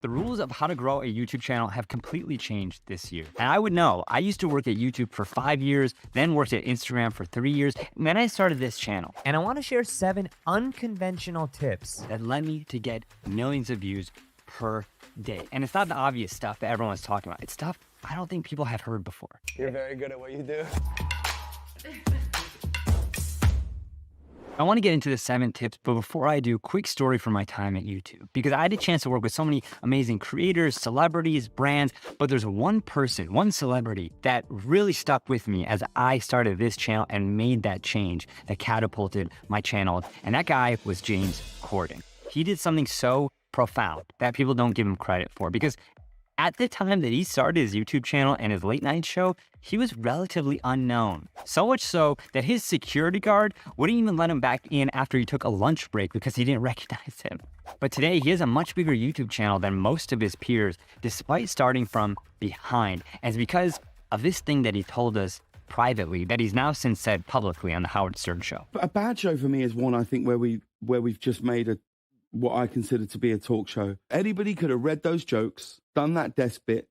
The rules of how to grow a YouTube channel have completely changed this year. And I would know, I used to work at YouTube for 5 years, then worked at Instagram for 3 years, and then I started this channel. And I want to share 7 unconventional tips That led me to get millions of views per day. And it's not the obvious stuff that everyone's talking about. It's stuff I don't think people have heard before. You're very good at what you do. I want to get into the 7 tips, but before I do, quick story from my time at YouTube. Because I had a chance to work with so many amazing creators, celebrities, brands, but there's one person, one celebrity that really stuck with me as I started this channel and made that change that catapulted my channel. And that guy was James Corden. He did something so profound that people don't give him credit for, because at the time that he started his YouTube channel and his late night show, he was relatively unknown. So much so that his security guard wouldn't even let him back in after he took a lunch break because he didn't recognize him. But today, he has a much bigger YouTube channel than most of his peers, despite starting from behind. And it's because of this thing that he told us privately that he's now since said publicly on the Howard Stern show. A bad show for me is one, I think, where we've just made what I consider to be a talk show. Anybody could have read those jokes, done that desk bit,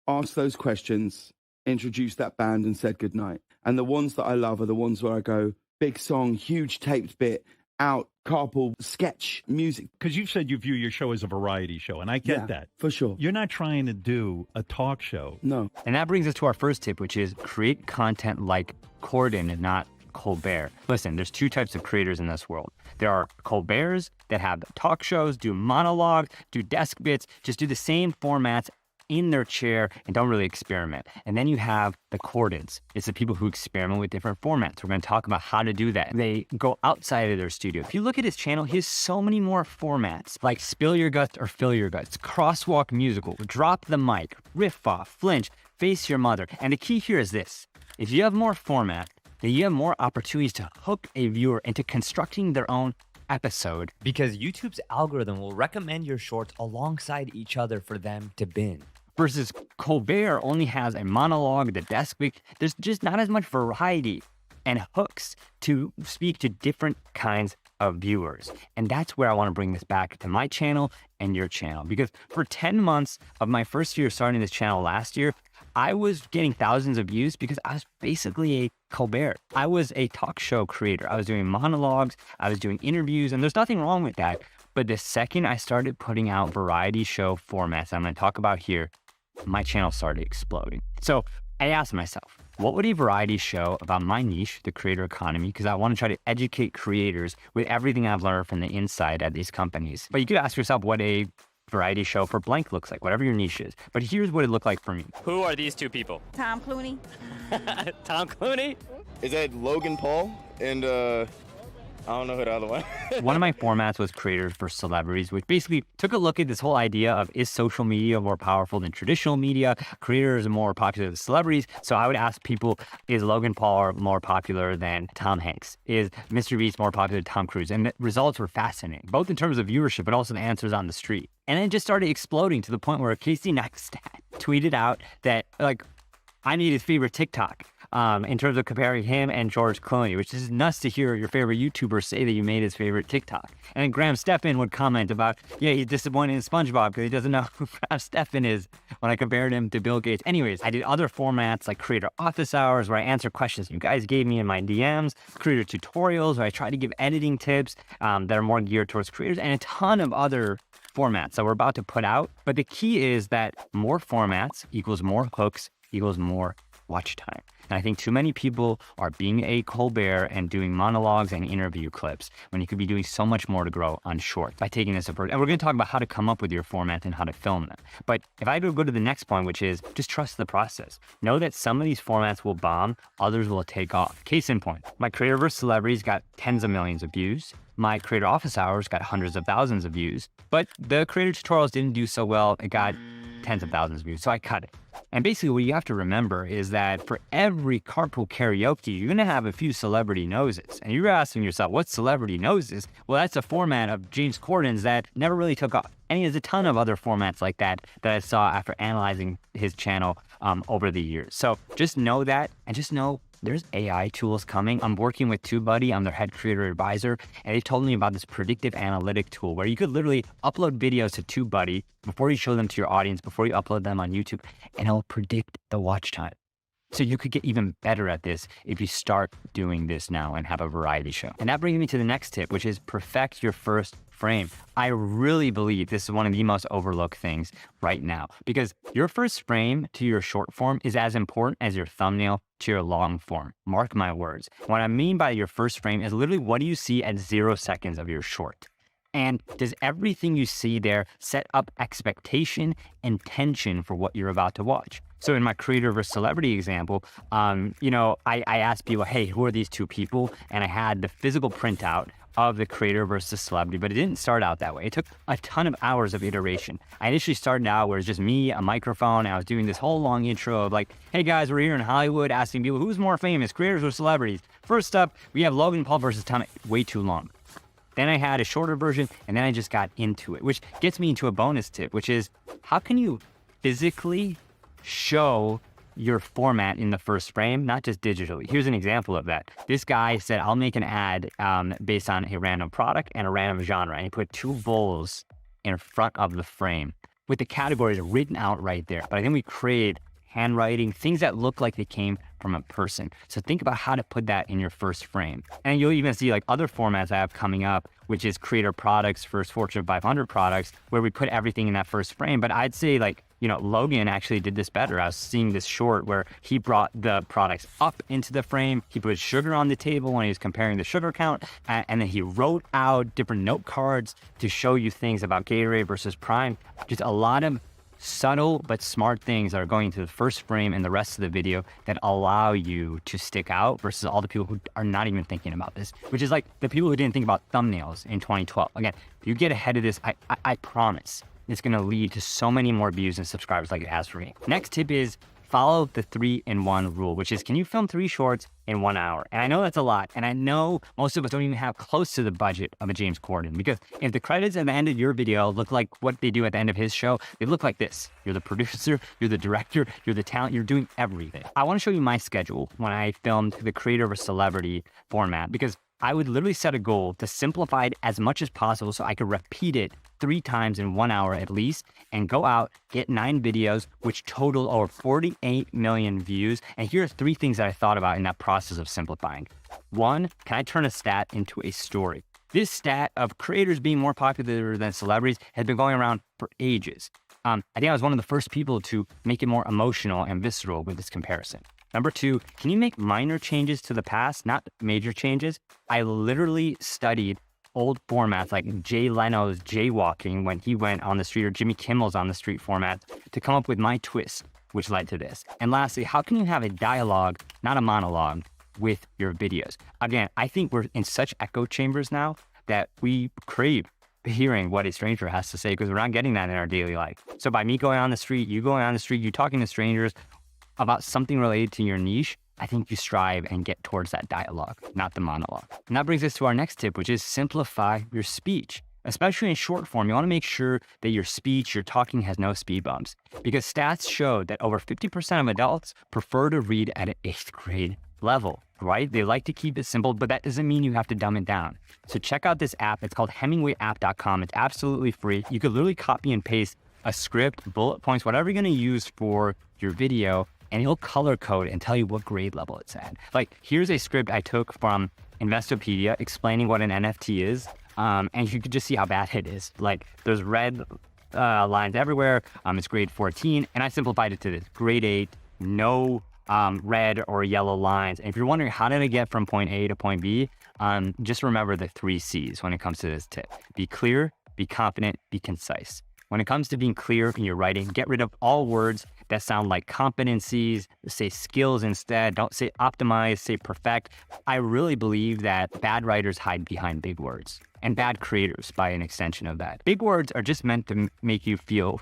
asked those questions, introduced that band and said goodnight. And the ones that I love are the ones where I go, big song, huge taped bit, out, carpool, sketch, music. Because you've said you view your show as a variety show, and I get that. For sure. You're not trying to do a talk show. No. And that brings us to our first tip, which is create content like Corden and not Colbert. Listen, there's 2 types of creators in this world. There are Colberts that have talk shows, do monologues, do desk bits, just do the same formats in their chair and don't really experiment. And then you have the Cordens. It's the people who experiment with different formats. We're going to talk about how to do that. They go outside of their studio. If you look at his channel, he has so many more formats, like Spill Your Guts or Fill Your Guts, Crosswalk Musical, Drop the Mic, Riff Off, Flinch, Face Your Mother. And the key here is this. If you have more format, then you have more opportunities to hook a viewer into constructing their own episode. because YouTube's algorithm will recommend your shorts alongside each other for them to binge. Versus Colbert only has a monologue, the desk week. There's just not as much variety and hooks to speak to different kinds of viewers. And that's where I want to bring this back to my channel and your channel. Because for 10 months of my first year starting this channel last year, I was getting thousands of views because I was basically a Colbert. I was a talk show creator. I was doing monologues, I was doing interviews, and there's nothing wrong with that. But the second I started putting out variety show formats I'm going to talk about here, my channel started exploding. So I asked myself, what would a variety show about my niche, the creator economy, because I want to try to educate creators with everything I've learned from the inside at these companies. But you could ask yourself what a variety show for blank looks like, whatever your niche is. But here's what it looked like for me. Who are these 2 people? Tom Clooney. Tom Clooney? Is that Logan Paul? And I don't know who the other one. One of my formats was Creators for Celebrities, which basically took a look at this whole idea of, is social media more powerful than traditional media? Creators are more popular than celebrities. So I would ask people, is Logan Paul more popular than Tom Hanks? Is Mr. Beast more popular than Tom Cruise? And the results were fascinating, both in terms of viewership, but also the answers on the street. And then it just started exploding to the point where Casey Neistat tweeted out that, like, I need his favorite TikTok in terms of comparing him and George Clooney, which is nuts to hear your favorite YouTuber say that you made his favorite TikTok. And then Graham Stephan would comment about, yeah, he's disappointed in SpongeBob because he doesn't know who Graham Stephan is when I compared him to Bill Gates. Anyways, I did other formats like creator office hours where I answer questions you guys gave me in my DMs, creator tutorials where I try to give editing tips that are more geared towards creators, and a ton of other formats that we're about to put out. But the key is that more formats equals more hooks equals more watch time. And I think too many people are being a Colbert and doing monologues and interview clips when you could be doing so much more to grow on short by taking this approach. And we're going to talk about how to come up with your format and how to film them. But if I go to the next point, which is just trust the process. Know that some of these formats will bomb, others will take off. Case in point, my Creator vs. Celebrities got tens of millions of views. My creator office hours got hundreds of thousands of views. But the creator tutorials didn't do so well. It got tens of thousands of views, so I cut it. And basically what you have to remember is that for every carpool karaoke, you're gonna have a few celebrity noses. And you're asking yourself, what celebrity noses? Well, that's a format of James Corden's that never really took off. And he has a ton of other formats like that that I saw after analyzing his channel over the years. So just know that, and just know there's AI tools coming. I'm working with TubeBuddy. I'm their head creator advisor, and they told me about this predictive analytic tool where you could literally upload videos to TubeBuddy before you show them to your audience, before you upload them on YouTube, and it'll predict the watch time. So you could get even better at this if you start doing this now and have a variety show. And that brings me to the next tip, which is perfect your first frame. I really believe this is one of the most overlooked things right now, because your first frame to your short form is as important as your thumbnail to your long form. Mark my words. What I mean by your first frame is literally what do you see at 0 seconds of your short? And does everything you see there set up expectation and tension for what you're about to watch? So in my creator versus celebrity example, I asked people, hey, who are these two people? And I had the physical printout of the creator versus celebrity, but it didn't start out that way. It took a ton of hours of iteration. I initially started out where it's just me, a microphone, and I was doing this whole long intro of like, hey guys, we're here in Hollywood asking people who's more famous, creators or celebrities. First up, we have Logan Paul versus Tom. Way too long. Then I had a shorter version, and then I just got into it, which gets me into a bonus tip, which is how can you physically show your format in the first frame, not just digitally. Here's an example of that. This guy said, I'll make an ad based on a random product and a random genre. And he put 2 bulls in front of the frame with the categories written out right there. But I think we created handwriting, things that look like they came from a person. So think about how to put that in your first frame. And you'll even see like other formats I have coming up, which is creator products, first Fortune 500 products, where we put everything in that first frame. But I'd say like, Logan actually did this better. I was seeing this short where he brought the products up into the frame. He put sugar on the table when he was comparing the sugar count. And then he wrote out different note cards to show you things about Gatorade versus Prime. Just a lot of subtle but smart things that are going to the first frame and the rest of the video that allow you to stick out versus all the people who are not even thinking about this, which is like the people who didn't think about thumbnails in 2012. Again, if you get ahead of this, I promise it's going to lead to so many more views and subscribers like it has for me. Next tip is follow the 3-in-1 rule, which is can you film 3 shorts in 1 hour? And I know that's a lot. And I know most of us don't even have close to the budget of a James Corden, because if the credits at the end of your video look like what they do at the end of his show, they look like this. You're the producer, you're the director, you're the talent, you're doing everything. I want to show you my schedule when I filmed the creator or celebrity format, because I would literally set a goal to simplify it as much as possible so I could repeat it 3 times in 1 hour at least, and go out, get 9 videos, which total over 48 million views. And here are 3 things that I thought about in that process of simplifying. 1, can I turn a stat into a story? This stat of creators being more popular than celebrities has been going around for ages. I think I was one of the first people to make it more emotional and visceral with this comparison. Number 2, can you make minor changes to the past, not major changes? I literally studied old formats like Jay Leno's jaywalking when he went on the street, or Jimmy Kimmel's on the street format, to come up with my twist, which led to this. And lastly, how can you have a dialogue, not a monologue, with your videos? Again, I think we're in such echo chambers now that we crave hearing what a stranger has to say, because we're not getting that in our daily life. So by me going on the street, you going on the street, you talking to strangers about something related to your niche, I think you strive and get towards that dialogue, not the monologue. And that brings us to our next tip, which is simplify your speech. Especially in short form, you want to make sure that your speech, your talking has no speed bumps, because stats show that over 50% of adults prefer to read at an 8th grade level, right? They like to keep it simple, but that doesn't mean you have to dumb it down. So check out this app. It's called HemingwayApp.com. It's absolutely free. You could literally copy and paste a script, bullet points, whatever you're going to use for your video, and it'll color code and tell you what grade level it's at. Like, here's a script I took from Investopedia explaining what an NFT is. And you could just see how bad it is. Like, there's red lines everywhere. It's grade 14. And I simplified it to this: grade 8, no red or yellow lines. And if you're wondering how did I get from point A to point B, just remember the 3 C's when it comes to this tip. Be clear, be confident, be concise. When it comes to being clear in your writing, get rid of all words that sound like competencies. Say skills instead. Don't say optimize, say perfect. I really believe that bad writers hide behind big words, and bad creators by an extension of that. Big words are just meant to make you feel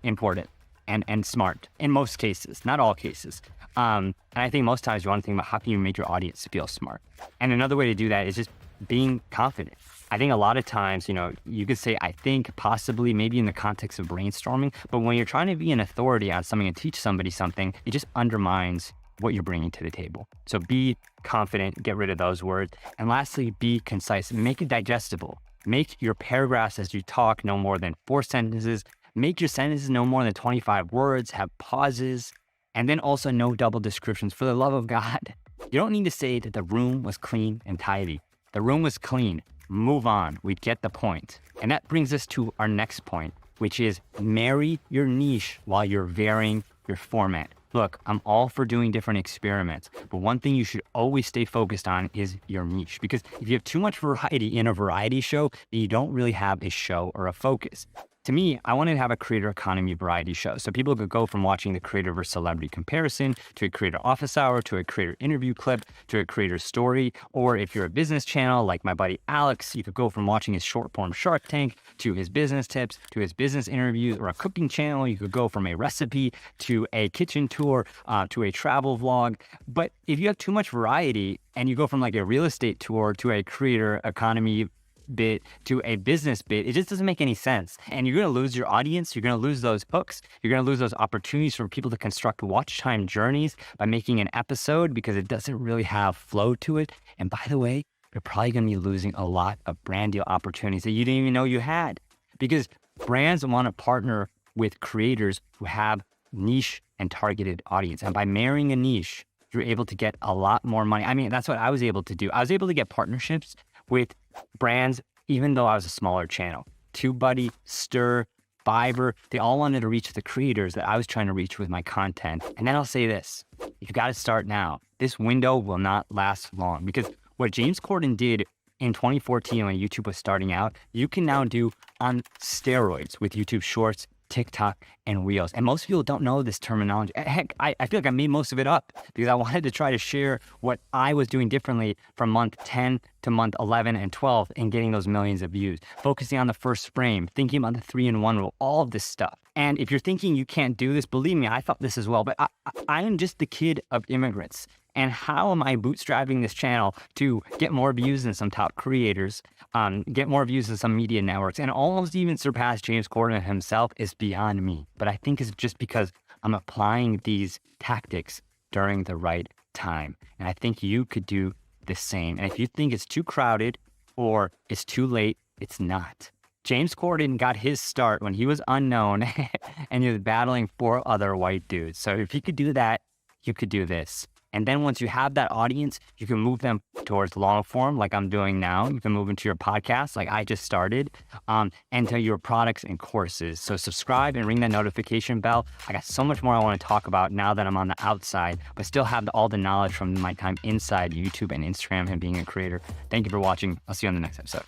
important and smart in most cases, not all cases. And I think most times you want to think about how can you make your audience feel smart. And another way to do that is just being confident. I think a lot of times, you could say, I think, possibly, maybe in the context of brainstorming, but when you're trying to be an authority on something and teach somebody something, it just undermines what you're bringing to the table. So be confident, get rid of those words. And lastly, be concise, make it digestible. Make your paragraphs as you talk no more than 4 sentences. Make your sentences no more than 25 words, have pauses, and then also no double descriptions. For the love of God, you don't need to say that the room was clean and tidy. The room was clean. Move on. We get the point. And that brings us to our next point, which is marry your niche while you're varying your format. Look, I'm all for doing different experiments, but one thing you should always stay focused on is your niche. Because if you have too much variety in a variety show, then you don't really have a show or a focus. To me, I wanted to have a creator economy variety show. So people could go from watching the creator versus celebrity comparison to a creator office hour, to a creator interview clip, to a creator story. Or if you're a business channel like my buddy Alex, you could go from watching his short form Shark Tank to his business tips, to his business interviews. Or a cooking channel, you could go from a recipe to a kitchen tour, to a travel vlog. But if you have too much variety and you go from like a real estate tour to a creator economy bit to a business bit, it just doesn't make any sense. And you're going to lose your audience. You're going to lose those hooks. You're going to lose those opportunities for people to construct watch time journeys by making an episode because it doesn't really have flow to it. And by the way, you're probably going to be losing a lot of brand deal opportunities that you didn't even know you had, because brands want to partner with creators who have niche and targeted audience. And by marrying a niche, you're able to get a lot more money. I mean, that's what I was able to do. I was able to get partnerships with brands, even though I was a smaller channel. TubeBuddy, Stir, Fiverr, they all wanted to reach the creators that I was trying to reach with my content. And then I'll say this, you've got to start now. This window will not last long, because what James Corden did in 2014 when YouTube was starting out, you can now do on steroids with YouTube Shorts, TikTok, and Reels. And most people don't know this terminology. Heck, I feel like I made most of it up because I wanted to try to share what I was doing differently from month 10 to month 11 and 12 and getting those millions of views, focusing on the first frame, thinking about the 3-in-1 rule, all of this stuff. And if you're thinking you can't do this, believe me, I thought this as well, but I am just the kid of immigrants. And how am I bootstrapping this channel to get more views than some top creators, get more views than some media networks, and almost even surpass James Corden himself is beyond me. But I think it's just because I'm applying these tactics during the right time. And I think you could do the same. And if you think it's too crowded or it's too late, it's not. James Corden got his start when he was unknown and he was battling 4 other white dudes. So if you could do that, you could do this. And then once you have that audience, you can move them towards long form like I'm doing now. You can move into your podcast like I just started, and to your products and courses. So subscribe and ring that notification bell. I got so much more I want to talk about now that I'm on the outside, but still have all the knowledge from my time inside YouTube and Instagram and being a creator. Thank you for watching. I'll see you on the next episode.